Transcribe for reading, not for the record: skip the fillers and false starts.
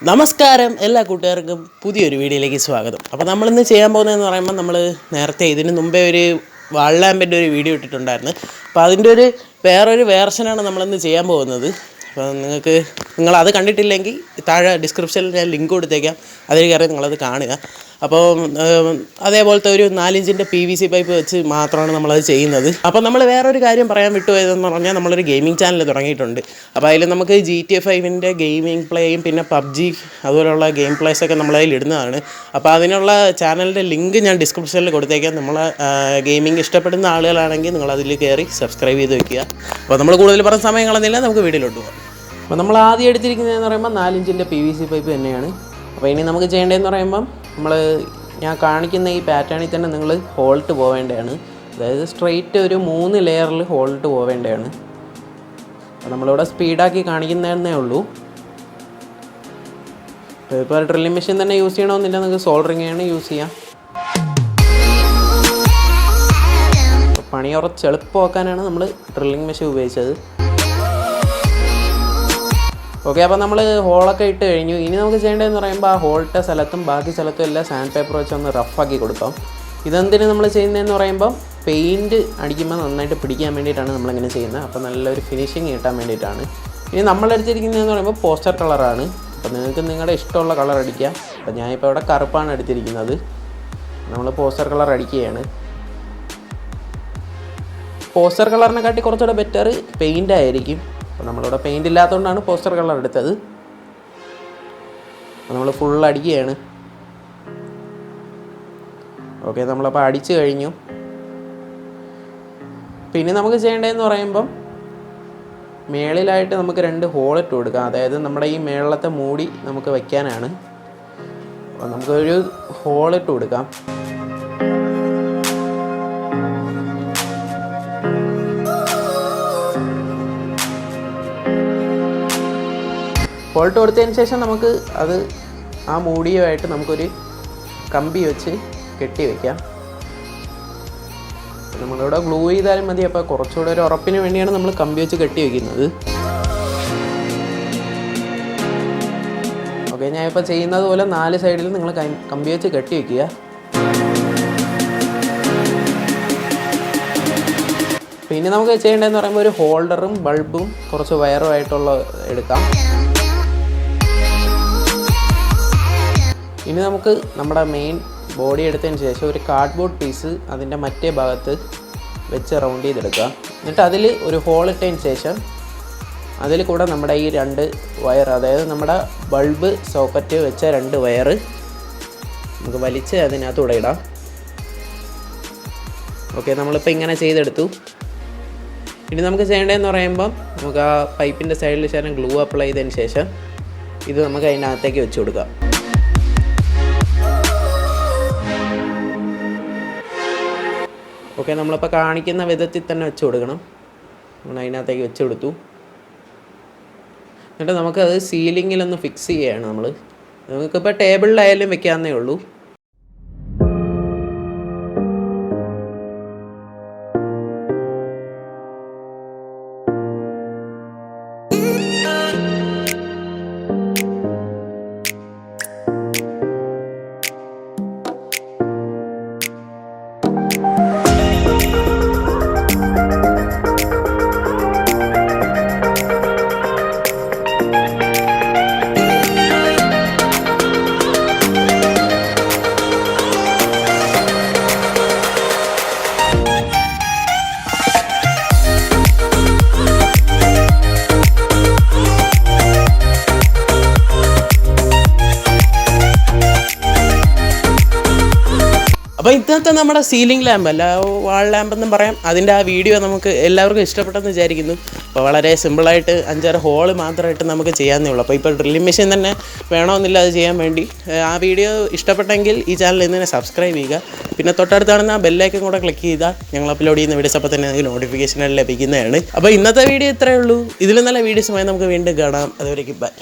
നമസ്കാരം എല്ലാ കൂട്ടുകാർക്കും പുതിയൊരു വീഡിയോയിലേക്ക് സ്വാഗതം. അപ്പോൾ നമ്മളിന്ന് ചെയ്യാൻ പോകുന്നതെന്ന് പറയുമ്പോൾ നമ്മൾ നേരത്തെ ഇതിന് മുമ്പേ ഒരു വാൾ ലാമ്പിൻ്റെ ഒരു വീഡിയോ ഇട്ടിട്ടുണ്ടായിരുന്നു. അപ്പോൾ അതിൻ്റെ വേറൊരു വേർഷനാണ് നമ്മളിന്ന് ചെയ്യാൻ പോകുന്നത്. അപ്പോൾ നിങ്ങളത് കണ്ടിട്ടില്ലെങ്കിൽ താഴെ ഡിസ്ക്രിപ്ഷനിൽ ഞാൻ ലിങ്ക് കൊടുത്തേക്കാം, അതിൽ കയറി നിങ്ങളത് കാണുക. അപ്പോൾ അതേപോലത്തെ ഒരു 4 ഇഞ്ചിൻ്റെ PVC പൈപ്പ് വെച്ച് മാത്രമാണ് നമ്മളത് ചെയ്യുന്നത്. അപ്പോൾ നമ്മൾ വേറൊരു കാര്യം പറയാൻ വിട്ടുപോയതെന്ന് പറഞ്ഞാൽ നമ്മളൊരു ഗെയിമിംഗ് ചാനൽ തുടങ്ങിയിട്ടുണ്ട്. അപ്പോൾ അതിൽ നമുക്ക് GTA 5ൻ്റെ ഗെയിമിംഗ് പ്ലേയും പിന്നെ PUBG അതുപോലെയുള്ള ഗെയിം പ്ലേസൊക്കെ നമ്മളതിൽ ഇടുന്നതാണ്. അപ്പോൾ അതിനുള്ള ചാനലിൻ്റെ ലിങ്ക് ഞാൻ ഡിസ്ക്രിപ്ഷനിൽ കൊടുത്തേക്കാം. നമ്മളെ ഗെയിമിംഗ് ഇഷ്ടപ്പെടുന്ന ആളുകളാണെങ്കിൽ നിങ്ങളതിൽ കയറി സബ്സ്ക്രൈബ് ചെയ്ത് വയ്ക്കുക. അപ്പോൾ നമ്മൾ കൂടുതൽ പറഞ്ഞ സമയം കളഞ്ഞില്ല, നമുക്ക് വീഡിയോയിലോട്ട് പോകാം. അപ്പോൾ നമ്മൾ ആദ്യം എടുത്തിരിക്കുന്നതെന്ന് പറയുമ്പോൾ 4 ഇഞ്ചിൻ്റെ PVC പൈപ്പ് തന്നെയാണ്. അപ്പോൾ ഇനി നമുക്ക് ചെയ്യേണ്ടതെന്ന് പറയുമ്പം ഞാൻ കാണിക്കുന്ന ഈ പാറ്റേണിൽ തന്നെ നിങ്ങൾ ഹോൾട്ട് പോവേണ്ടതാണ്. അതായത് സ്ട്രെയിറ്റ് ഒരു 3 ലെയറിൽ ഹോൾട്ട് പോവേണ്ടതാണ്. അപ്പോൾ നമ്മളിവിടെ സ്പീഡാക്കി കാണിക്കുന്നതന്നേ ഉള്ളൂ. ഇപ്പോൾ ഡ്രില്ലിംഗ് മെഷീൻ തന്നെ യൂസ് ചെയ്യണമെന്നില്ല, നിങ്ങൾക്ക് സോൾഡറിങ് ആണ് യൂസ് ചെയ്യാം. പണി കുറച്ച് എളുപ്പമാക്കാനാണ് നമ്മൾ ഡ്രില്ലിംഗ് മെഷീൻ ഉപയോഗിച്ചത്. ഓക്കെ, അപ്പോൾ നമ്മൾ ഹോളൊക്കെ ഇട്ട് കഴിഞ്ഞു. ഇനി നമുക്ക് ചെയ്യേണ്ടതെന്ന് പറയുമ്പോൾ ആ ഹോളിട്ട സ്ഥലത്തും ബാക്കി സ്ഥലത്തും എല്ലാം സാൻഡ് പേപ്പർ വെച്ച് ഒന്ന് റഫാക്കി കൊടുക്കാം. ഇതെന്തിന് നമ്മൾ ചെയ്യുന്നതെന്ന് പറയുമ്പം പെയിൻറ്റ് അടിക്കുമ്പോൾ നന്നായിട്ട് പിടിക്കാൻ വേണ്ടിയിട്ടാണ് നമ്മളിങ്ങനെ ചെയ്യുന്നത്. അപ്പോൾ നല്ലൊരു ഫിനിഷിങ് കിട്ടാൻ വേണ്ടിയിട്ടാണ്. ഇനി നമ്മളെടുത്തിരിക്കുന്നതെന്ന് പറയുമ്പോൾ പോസ്റ്റർ കളറാണ്. അപ്പോൾ നിങ്ങൾക്ക് നിങ്ങളുടെ ഇഷ്ടമുള്ള കളർ അടിക്കാം. അപ്പോൾ ഞാനിപ്പോൾ ഇവിടെ കറുപ്പാണ് എടുത്തിരിക്കുന്നത്. നമ്മൾ പോസ്റ്റർ കളർ അടിക്കുകയാണ്. പോസ്റ്റർ കളറിനെക്കാട്ടി കുറച്ചുകൂടെ ബെറ്റർ പെയിൻ്റ് ആയിരിക്കും. അപ്പോൾ നമ്മളിവിടെ പെയിൻ്റ് ഇല്ലാത്തതുകൊണ്ടാണ് പോസ്റ്റർ കളർ എടുത്തത്. അപ്പോൾ നമ്മൾ ഫുൾ അടിക്കുകയാണ്. ഓക്കെ, നമ്മളപ്പോൾ അടിച്ചു കഴിഞ്ഞു. പിന്നെ നമുക്ക് ചെയ്യേണ്ടതെന്ന് പറയുമ്പം മേളിലായിട്ട് നമുക്ക് 2 ഹോളിട്ട് കൊടുക്കാം. അതായത് നമ്മുടെ ഈ മേളത്തെ മൂടി നമുക്ക് വയ്ക്കാനാണ്. അപ്പോൾ നമുക്കൊരു ഹോളിട്ട് കൊടുക്കാം. ഹോൾട്ട് കൊടുത്തതിന് ശേഷം നമുക്ക് ആ മൂടിയുമായിട്ട് നമുക്കൊരു കമ്പി വെച്ച് കെട്ടി വയ്ക്കാം. നമ്മളിവിടെ ഗ്ലൂ ചെയ്താലും മതി. അപ്പോൾ കുറച്ചുകൂടെ ഒരു ഉറപ്പിന് വേണ്ടിയാണ് നമ്മൾ കമ്പി വെച്ച് കെട്ടി വയ്ക്കുന്നത്. ഓക്കെ, ഞാനിപ്പോൾ ചെയ്യുന്നത് പോലെ 4 സൈഡിൽ നിങ്ങൾ കമ്പി വെച്ച് കെട്ടി വയ്ക്കുക. പിന്നെ നമുക്ക് ചെയ്യേണ്ടതെന്ന് പറയുമ്പോൾ ഒരു ഹോൾഡറും ബൾബും കുറച്ച് വയറുമായിട്ടുള്ള എടുക്കാം. ഇനി നമുക്ക് നമ്മുടെ മെയിൻ ബോഡി എടുത്തതിന് ശേഷം ഒരു കാർഡ്ബോർഡ് പീസ് അതിൻ്റെ മറ്റേ ഭാഗത്ത് വെച്ച് റൗണ്ട് ചെയ്തെടുക്കുക. എന്നിട്ട് അതിൽ ഒരു ഹോൾ ഇട്ടതിന് ശേഷം അതിൽ കൂടെ നമ്മുടെ ഈ 2 വയർ, അതായത് നമ്മുടെ ബൾബ് സോക്കറ്റ് വെച്ച 2 വയർ നമുക്ക് വലിച്ച് അതിനകത്തൂടെ ഇടാം. ഓക്കെ, നമ്മളിപ്പോൾ ഇങ്ങനെ ചെയ്തെടുത്തു. ഇനി നമുക്ക് ചെയ്യേണ്ടതെന്ന് പറയുമ്പം നമുക്ക് ആ പൈപ്പിൻ്റെ സൈഡിൽ ശേഷം ഗ്ലൂ അപ്ലൈ ചെയ്തതിന് ശേഷം ഇത് നമുക്ക് അതിനകത്തേക്ക് വെച്ച് കൊടുക്കാം. ഓക്കെ, നമ്മളിപ്പോൾ കാണിക്കുന്ന വിധത്തിൽ തന്നെ വെച്ച് കൊടുക്കണം. നമ്മൾ അതിനകത്തേക്ക് വെച്ച് കൊടുത്തു. എന്നിട്ട് നമുക്കത് സീലിങ്ങിലൊന്ന് ഫിക്സ് ചെയ്യുകയാണ്. നമുക്കിപ്പോൾ ടേബിളിലായാലും വെക്കാവുന്നേ ഉള്ളൂ. അപ്പോൾ ഇന്നത്തെ നമ്മുടെ സീലിംഗ് ലാമ്പ് അല്ല, വാൾ ലാമ്പെന്നും പറയാം, അതിൻ്റെ ആ വീഡിയോ നമുക്ക് എല്ലാവർക്കും ഇഷ്ടപ്പെട്ടെന്ന് വിചാരിക്കുന്നു. അപ്പോൾ വളരെ സിമ്പിളായിട്ട് 5-6 ഹോള് മാത്രമായിട്ട് നമുക്ക് ചെയ്യാവുന്നേ ഉള്ളൂ. അപ്പോൾ ഇപ്പോൾ ഡ്രില്ലിംഗ് മെഷീൻ തന്നെ വേണമെന്നില്ല അത് ചെയ്യാൻ വേണ്ടി. ആ വീഡിയോ ഇഷ്ടപ്പെട്ടെങ്കിൽ ഈ ചാനൽ ഇന്ന് തന്നെ സബ്സ്ക്രൈബ് ചെയ്യുക. പിന്നെ തൊട്ടടുത്താണെന്ന് ആ ബെല്ലൈക്കൻ കൂടെ ക്ലിക്ക് ചെയ്താൽ ഞങ്ങൾ അപ്ലോഡ് ചെയ്യുന്ന വീഡിയോസ് അപ്പോൾ തന്നെ നിങ്ങൾക്ക് നോട്ടിഫിക്കേഷൻ ലഭിക്കുന്നതാണ്. അപ്പോൾ ഇന്നത്തെ വീഡിയോ ഇത്രയേ ഉള്ളൂ. ഇതിലും നല്ല വീഡിയോസുമായി നമുക്ക് വീണ്ടും കാണാം. അതുവരേക്കും ബൈ.